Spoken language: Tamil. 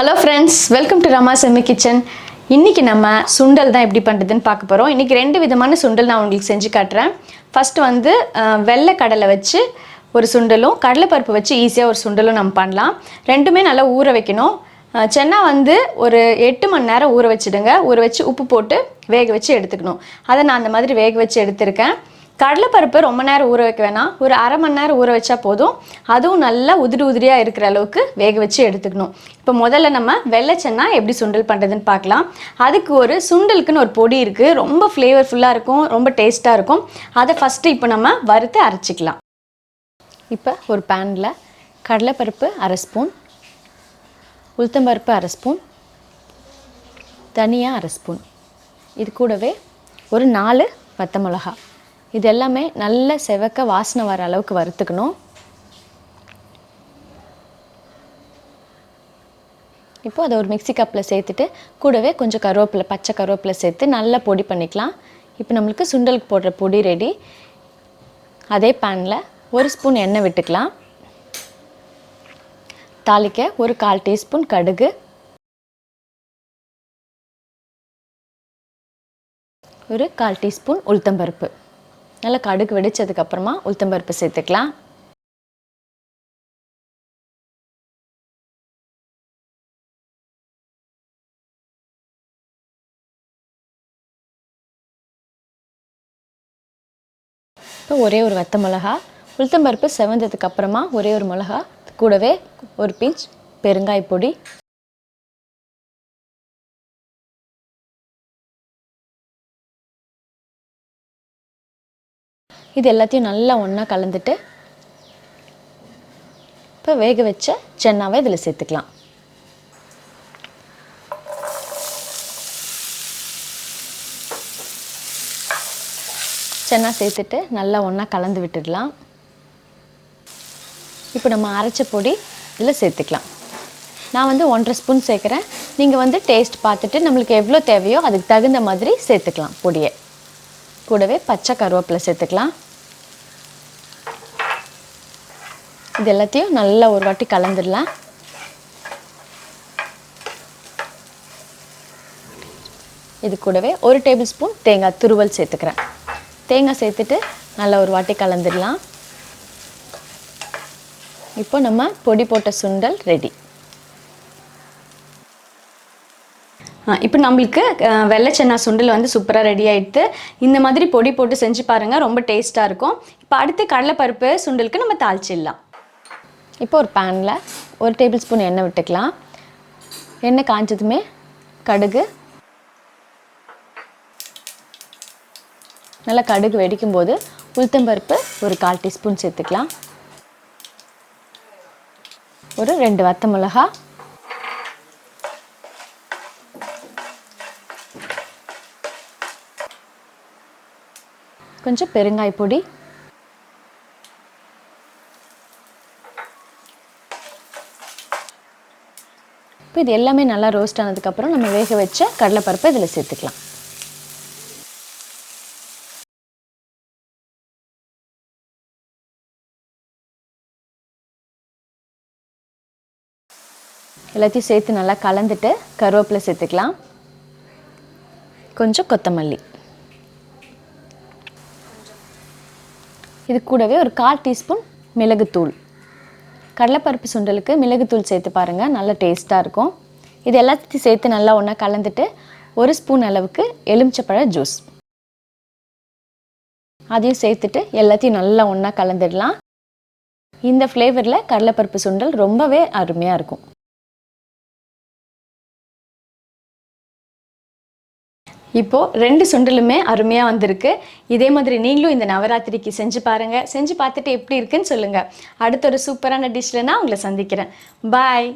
Hello friends, welcome to Ramas Yummy Kitchen. இன்னைக்கு நம்ம சுண்டல் தான் எப்படி பண்றதுன்னு பார்க்க போறோம். இன்னைக்கு ரெண்டு விதமான சுண்டல் நான் உங்களுக்கு செஞ்சு காட்டுறேன். ஃபர்ஸ்ட் வந்து வெள்ளை கடலை வச்சு ஒரு சுண்டலும் கடலை பருப்பு வச்சு ஈஸியா ஒரு சுண்டலும் நம்ம பண்ணலாம். ரெண்டுமே நல்லா ஊற வைக்கணும். சென்னா வந்து ஒரு 8 மணி நேரம் ஊற வச்சிடுங்க. ஊற வச்சு உப்பு போட்டு வேக வச்சு எடுத்துக்கணும். அதை நான் அந்த மாதிரி வேக வச்சு எடுத்துர்க்கேன். கடலை பருப்பு ரொம்ப நேரம் ஊற வைக்க வேணாம். ஒரு அரை மணி நேரம் ஊற வச்சா போதும். அதுவும் நல்லா உதிரி உதிரியா இருக்கிற அளவுக்கு வேக வச்சு எடுத்துக்கணும். இப்போ முதல்ல நம்ம வெள்ளை சென்னா எப்படி சுண்டல் பண்றதுன்னு பார்க்கலாம். அதுக்கு ஒரு சுண்டலுக்குன்னு ஒரு பொடி இருக்கு. ரொம்ப ஃப்ளேவர்ஃபுல்லா இருக்கும், ரொம்ப டேஸ்டா இருக்கும். அதை ஃபர்ஸ்ட் இப்போ நம்ம வறுத்து அரைச்சிக்கலாம். இப்போ ஒரு பேன்ல கடலை பருப்பு 1/2 ஸ்பூன், உளுத்தம் பருப்பு 1/2 ஸ்பூன், தனியா 1/2 ஸ்பூன், இது கூடவே ஒரு 4 வத்த மிளகாய், இது எல்லாமே நல்ல செவக்க வாசனை வர அளவுக்கு வறுத்துக்கணும். இப்போ அதை ஒரு மிக்ஸி கப்பில் சேர்த்துட்டு கூடவே கொஞ்சம் கருவேப்பிலை, பச்சை கருவேப்பிலை சேர்த்து நல்லா பொடி பண்ணிக்கலாம். இப்போ நம்மளுக்கு சுண்டலுக்கு போடுற பொடி ரெடி. அதே பேனில் 1 ஸ்பூன் எண்ணெய் விட்டுக்கலாம். தாளிக்க ஒரு 1/4 டீஸ்பூன் கடுகு, ஒரு 1/4 டீஸ்பூன் உளுத்தம்பருப்பு. நல்லா கடுகு வெடிச்சதுக்கப்புறமா உளுத்தம்பருப்பு சேர்த்துக்கலாம். இப்போ ஒரே ஒரு வத்த மிளகா, உளுத்தம்பருப்பு செவந்ததுக்கப்புறமா ஒரே ஒரு மிளகா, கூடவே ஒரு பிஞ்ச் பெருங்காய பொடி, இது எல்லாத்தையும் நல்லா ஒன்றா கலந்துட்டு இப்போ வேக வச்ச சென்னாவை இதில் சேர்த்துக்கலாம். சென்னா சேர்த்துட்டு நல்லா ஒன்றா கலந்து விட்டுடலாம். இப்போ நம்ம அரைச்ச பொடி இதில் சேர்த்துக்கலாம். நான் வந்து 1/2 ஸ்பூன் சேர்க்குறேன். நீங்கள் வந்து டேஸ்ட் பார்த்துட்டு நம்மளுக்கு எவ்வளோ தேவையோ அதுக்கு தகுந்த மாதிரி சேர்த்துக்கலாம் பொடியை. கூடவே பச்சை கருவேப்பிலை சேர்த்துக்கலாம். இது எல்லாத்தையும் நல்லா ஒரு வாட்டி கலந்துடலாம். இது கூடவே 1 டேபிள் ஸ்பூன் தேங்காய் துருவல் சேர்த்துக்கிறேன். தேங்காய் சேர்த்துட்டு நல்லா ஒரு வாட்டி கலந்துடலாம். இப்போ நம்ம பொடி போட்ட சுண்டல் ரெடி. இப்போ நம்மளுக்கு வெள்ளை சென்னா சுண்டல் வந்து சூப்பராக ரெடி ஆகிடுது. இந்த மாதிரி பொடி போட்டு செஞ்சு பாருங்கள், ரொம்ப டேஸ்ட்டாக இருக்கும். இப்போ அடுத்து கடலைப்பருப்பு சுண்டலுக்கு நம்ம தாளிச்சிடலாம். இப்போ ஒரு பேனில் 1 டேபிள் ஸ்பூன் எண்ணெய் விட்டுக்கலாம். எண்ணெய் காய்ஞ்சதுமே கடுகு, நல்லா கடுகு வெடிக்கும் போது உளுத்தம்பருப்பு ஒரு 1/4 டீஸ்பூன் சேர்த்துக்கலாம். ஒரு 2 வத்த மிளகா, கொஞ்சம் பெருங்காய பொடி, இப்போ இது எல்லாமே நல்லா ரோஸ்ட் ஆனதுக்கப்புறம் நம்ம வேக வச்ச கடலைப்பருப்பை இதில் சேர்த்துக்கலாம். எல்லாத்தையும் சேர்த்து நல்லா கலந்துட்டு கருவேப்பிலை சேர்த்துக்கலாம். கொஞ்சம் கொத்தமல்லி, இது கூடவே ஒரு 1/4 டீஸ்பூன் மிளகுத்தூள். கடலைப்பருப்பு சுண்டலுக்கு மிளகுத்தூள் சேர்த்து பாருங்கள், நல்ல டேஸ்ட்டாக இருக்கும். இது எல்லாத்தையும் சேர்த்து நல்லா ஒன்றா கலந்துட்டு 1 ஸ்பூன் அளவுக்கு எலுமிச்சப்பழ ஜூஸ் அதையும் சேர்த்துட்டு எல்லாத்தையும் நல்லா ஒன்றா கலந்துடலாம். இந்த ஃப்ளேவரில் கடலைப்பருப்பு சுண்டல் ரொம்பவே அருமையாக இருக்கும். இப்போ 2 சுண்டலுமே அருமையாக வந்திருக்கு. இதே மாதிரி நீங்களும் இந்த நவராத்திரிக்கு செஞ்சு பாருங்கள். செஞ்சு பார்த்துட்டு எப்படி இருக்குன்னு சொல்லுங்கள். அடுத்த ஒரு சூப்பரான டிஷ்ல நான் உங்களை சந்திக்கிறேன். பாய்.